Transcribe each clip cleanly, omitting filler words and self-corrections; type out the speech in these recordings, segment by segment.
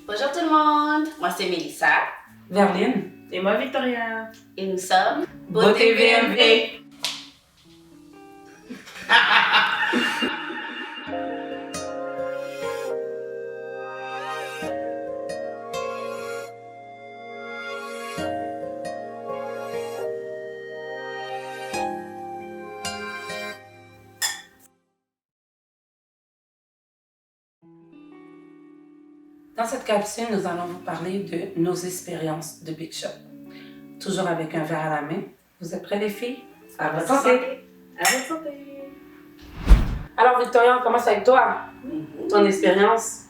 Bonjour tout le monde, moi c'est Mélissa. Verline. Et moi, Victoria. Et nous sommes Beauté VMV. Dans cette capsule, nous allons vous parler de nos expériences de Big Shop. Toujours avec un verre à la main. Vous êtes prêts les filles? À votre santé! À votre santé! Alors Victoria, on commence avec toi. Ton expérience?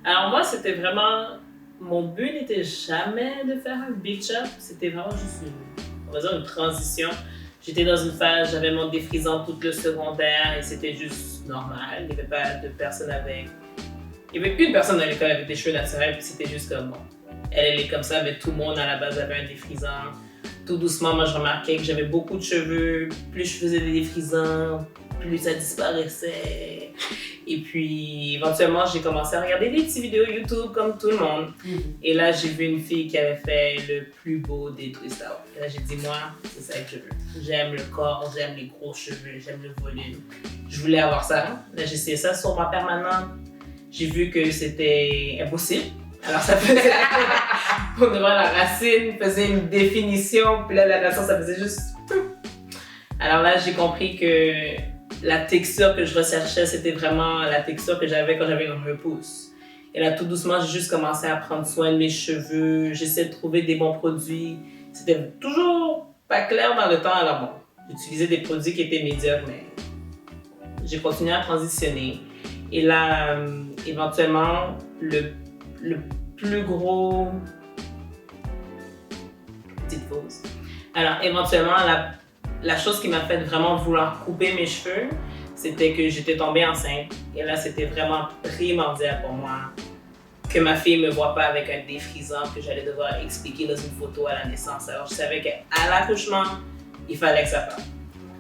Alors moi, c'était vraiment... Mon but n'était jamais de faire un big shop. C'était vraiment juste on va dire une transition. J'étais dans une phase, j'avais mon défrisant tout le secondaire et c'était juste normal. Il n'y avait pas de personne avec... Il y avait une personne dans l'école avec des cheveux naturels, puis c'était juste comme bon. Elle est comme ça, mais tout le monde à la base avait un défrisant. Tout doucement, moi je remarquais que j'avais beaucoup de cheveux. Plus je faisais des défrisants, plus ça disparaissait. Et puis éventuellement, j'ai commencé à regarder des petites vidéos YouTube comme tout le monde. Et là, j'ai vu une fille qui avait fait le plus beau des twist out. Et là, j'ai dit, moi, c'est ça que je veux. J'aime le corps, j'aime les gros cheveux, j'aime le volume. Je voulais avoir ça. Là, j'ai essayé ça sur ma permanente. J'ai vu que c'était impossible. Alors ça faisait, pour de vrai, la racine faisait une définition, puis là la racine ça faisait juste... Alors là j'ai compris que la texture que je recherchais c'était vraiment la texture que j'avais quand j'avais une repousse. Et là tout doucement j'ai juste commencé à prendre soin de mes cheveux, j'essaie de trouver des bons produits. C'était toujours pas clair dans le temps, alors bon, j'utilisais des produits qui étaient médiocres, mais j'ai continué à transitionner. Et là, éventuellement, le plus gros... Petite pause. Alors, éventuellement, la chose qui m'a fait vraiment vouloir couper mes cheveux, c'était que j'étais tombée enceinte. Et là, c'était vraiment primordial pour moi que ma fille ne me voit pas avec un défrisant que j'allais devoir expliquer dans une photo à la naissance. Alors, je savais qu'à l'accouchement, il fallait que ça parte.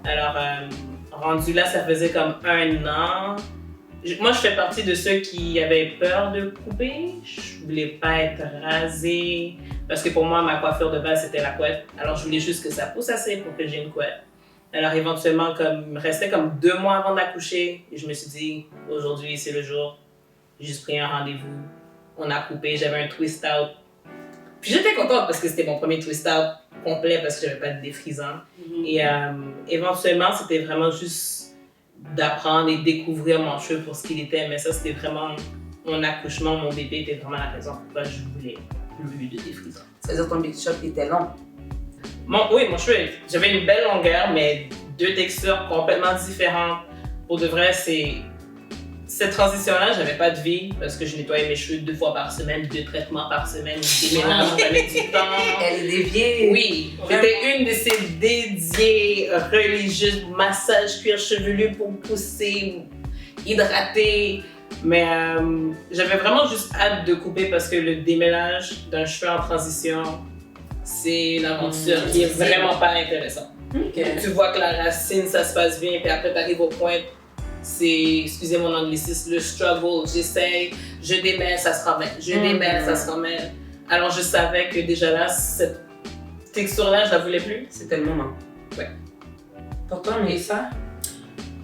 Alors, rendu là, ça faisait comme 1 an. Moi, je fais partie de ceux qui avaient peur de couper. Je voulais pas être rasée parce que pour moi, ma coiffure de base, c'était la couette. Alors, je voulais juste que ça pousse assez pour que j'ai une couette. Alors, éventuellement, il me restait comme 2 mois avant d'accoucher. Et je me suis dit, aujourd'hui, c'est le jour. J'ai juste pris un rendez-vous. On a coupé, j'avais un twist out. Puis j'étais contente parce que c'était mon premier twist out complet parce que j'avais pas de défrisant. Et éventuellement, c'était vraiment juste d'apprendre et découvrir mon cheveu pour ce qu'il était, mais ça c'était vraiment mon accouchement, mon bébé était vraiment la raison pourquoi je voulais plus de défrisant. Ça veut dire que ton Big Shop était long? Oui, mon cheveu, j'avais une belle longueur, mais 2 textures complètement différentes. Pour de vrai, cette transition-là, j'avais pas de vie parce que je nettoyais mes cheveux 2 fois par semaine, 2 traitements par semaine, des mélanges, j'avais du temps. Elle est déviée. Oui, j'étais une de ces dédiées religieuses, massage cuir chevelu pour pousser, hydrater. Mais j'avais vraiment juste hâte de couper parce que le démêlage d'un cheveu en transition, c'est une aventure qui est vraiment pas intéressante. Tu vois que la racine, ça se passe bien, puis après tu arrives au point. C'est, excusez mon anglicisme, le struggle. J'essaye, je démêle, ça se remet. Je démêle, ça se remet. Alors je savais que déjà là, cette texture-là, je la voulais plus. C'était le moment. Ouais. Pour toi, Mélissa?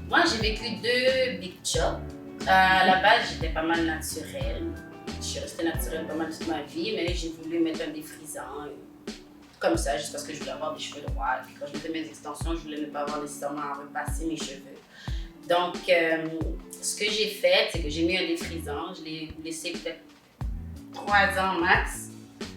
Moi j'ai vécu 2 big chops. À la base j'étais pas mal naturelle. Je suis restée naturelle pas mal toute ma vie, mais j'ai voulu mettre un défrisant. Comme ça, juste parce que je voulais avoir des cheveux droits. Puis quand je mettais mes extensions, je voulais ne pas avoir nécessairement à repasser mes cheveux. Donc, ce que j'ai fait, c'est que j'ai mis un défrisant. Je l'ai laissé peut-être 3 ans max.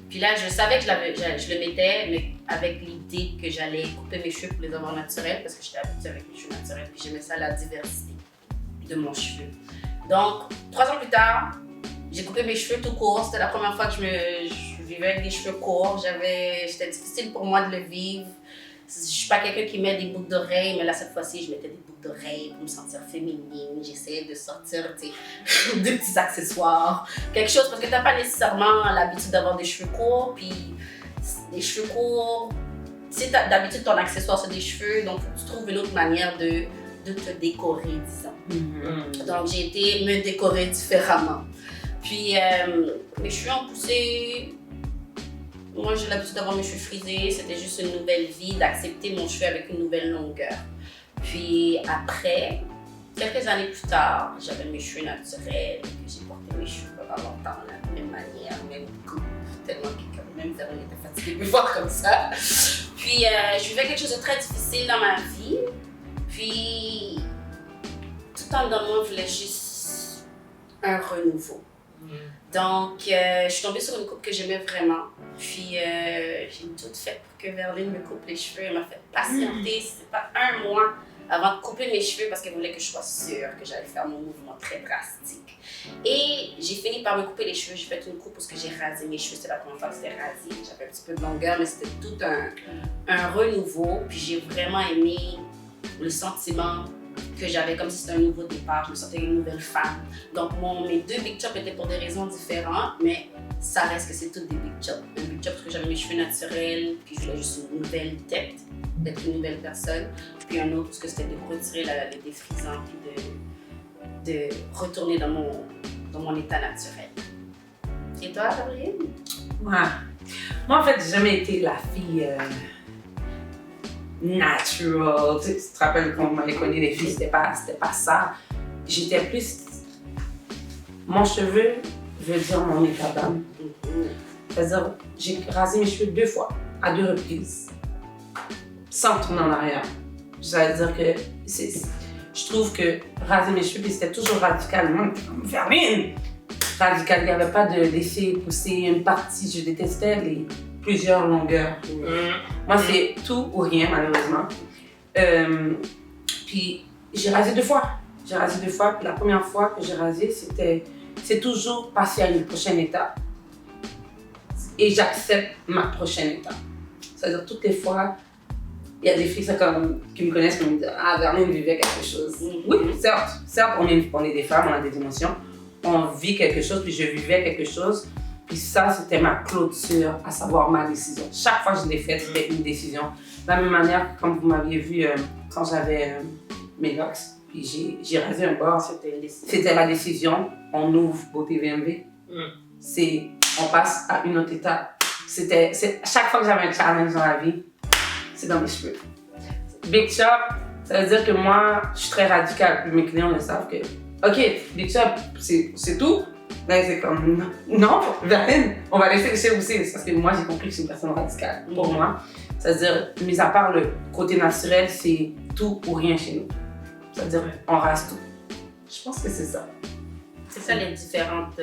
Puis là, je savais que je le mettais, mais avec l'idée que j'allais couper mes cheveux pour les avoir naturels, parce que j'étais habituée avec mes cheveux naturels. Puis j'aimais ça, la diversité de mon cheveu. Donc, 3 ans plus tard, j'ai coupé mes cheveux tout court. C'était la première fois que je vivais avec des cheveux courts. C'était difficile pour moi de le vivre. Je suis pas quelqu'un qui met des boucles d'oreilles, mais là, cette fois-ci, je mettais des boucles d'oreilles pour me sentir féminine. J'essayais de sortir, tu sais, des petits accessoires, quelque chose, parce que t'as pas nécessairement l'habitude d'avoir des cheveux courts, puis des cheveux courts, si d'habitude ton accessoire c'est des cheveux, donc tu trouves une autre manière de te décorer, disons. Donc j'ai été me décorer différemment. Puis mes cheveux ont poussé. Moi, j'ai l'habitude d'avoir mes cheveux frisés. C'était juste une nouvelle vie, d'accepter mon cheveu avec une nouvelle longueur. Puis après, quelques années plus tard, j'avais mes cheveux naturels. J'ai porté mes cheveux pendant longtemps, de la même manière, même coupe. Tellement que même Véronique était fatiguée de me voir comme ça. Puis je vivais quelque chose de très difficile dans ma vie. Puis tout en dedans de moi, je voulais juste un renouveau. Donc, je suis tombée sur une coupe que j'aimais vraiment. Puis, j'ai tout fait pour que Verline me coupe les cheveux. Elle m'a fait patienter, c'était pas un mois avant de couper mes cheveux parce qu'elle voulait que je sois sûre que j'allais faire mon mouvement très drastique. Et j'ai fini par me couper les cheveux. J'ai fait une coupe parce que j'ai rasé mes cheveux. C'était la première fois que c'était rasé. J'avais un petit peu de longueur, mais c'était tout un renouveau. Puis, j'ai vraiment aimé le sentiment que j'avais comme si c'était un nouveau départ, je me sentais une nouvelle femme. Donc mes 2 big chops étaient pour des raisons différentes, mais ça reste que c'est toutes des big chops. Un big chop parce que j'avais mes cheveux naturels, puis je voulais juste une nouvelle tête, d'être une nouvelle personne. Puis un autre parce que c'était de retirer le défrisant, puis de retourner dans mon état naturel. Et toi, Gabrielle? Moi, en fait, j'ai jamais été la fille natural. Tu te rappelles quand on m'avait connu les filles, c'était pas ça. J'étais plus. Mon cheveu veut dire mon état d'âme. C'est-à-dire, j'ai rasé mes cheveux 2 fois, à 2 reprises, sans tourner en arrière. C'est-à-dire que je trouve que raser mes cheveux, puis c'était toujours radicalement, Verline! Radical, il n'y avait pas de laisser pousser une partie. Je détestais les plusieurs longueurs. Moi, c'est tout ou rien, malheureusement. Puis, j'ai rasé 2 fois. Puis la première fois que j'ai rasé, c'est toujours passer à une prochaine étape. Et j'accepte ma prochaine étape. C'est-à-dire, toutes les fois, il y a des filles qui me connaissent qui me disent « Ah, Verline vivait quelque chose. » Oui, certes, on est des femmes, on a des émotions. On vit quelque chose, puis je vivais quelque chose. Puis ça, c'était ma clôture, à savoir ma décision. Chaque fois que je l'ai faite, c'était une décision. De la même manière que comme vous m'aviez vu quand j'avais mes locks, puis j'ai rasé un bord. C'était la décision. On ouvre Beauté VMV. On passe à une autre étape. Chaque fois que j'avais un challenge dans la vie, c'est dans mes cheveux. Big chop, ça veut dire que moi, je suis très radicale. Puis mes clients le savent que, OK, big chop, c'est tout. Là, c'est comme, non, Verline, on va laisser les cheveux aussi. Parce que moi, j'ai compris que c'est une personne radicale. Pour moi, c'est-à-dire, mis à part le côté naturel, c'est tout ou rien chez nous. C'est-à-dire, on rase tout. Je pense que c'est ça. C'est ça les différentes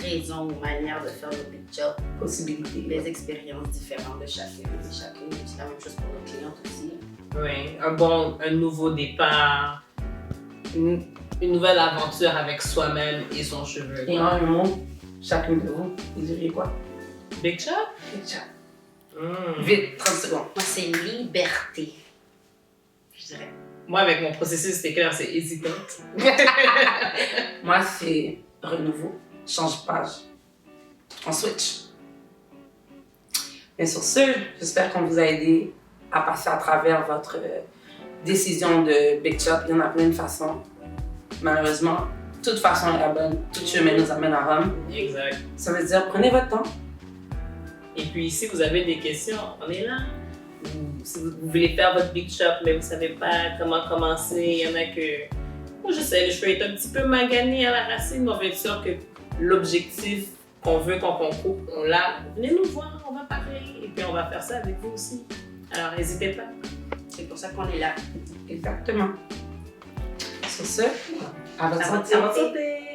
raisons ou manières de faire le big job. Possibilités. Les expériences différentes de chacune et chacune. C'est la même chose pour nos clientes aussi. Oui, un nouveau départ, une nouvelle aventure avec soi-même et son cheveu. Et en un mot, chacune de vous, vous diriez quoi? Big chop? Big chop. Vite, 30 secondes. Moi, c'est liberté, je dirais. Moi, avec mon processus, c'était clair, c'est hésitante. Moi, c'est renouveau, change de page. On switch. Mais sur ce, j'espère qu'on vous a aidé à passer à travers votre décision de Big Chop. Il y en a plein de façons. Malheureusement, toute façon est la bonne. Tout chemin nous amène à Rome. Exact. Ça veut dire, prenez votre temps. Et puis, si vous avez des questions, on est là. Si vous voulez faire votre Big Chop, mais vous ne savez pas comment commencer, il y en a que... Moi, je sais, les cheveux est un petit peu maganés à la racine, mais on va être sûr que l'objectif qu'on veut quand on coupe, on l'a. Venez nous voir, on va parler, et puis on va faire ça avec vous aussi. Alors, n'hésitez pas. C'est pour ça qu'on est là. Exactement. Sur ce, à votre À votre santé. santé.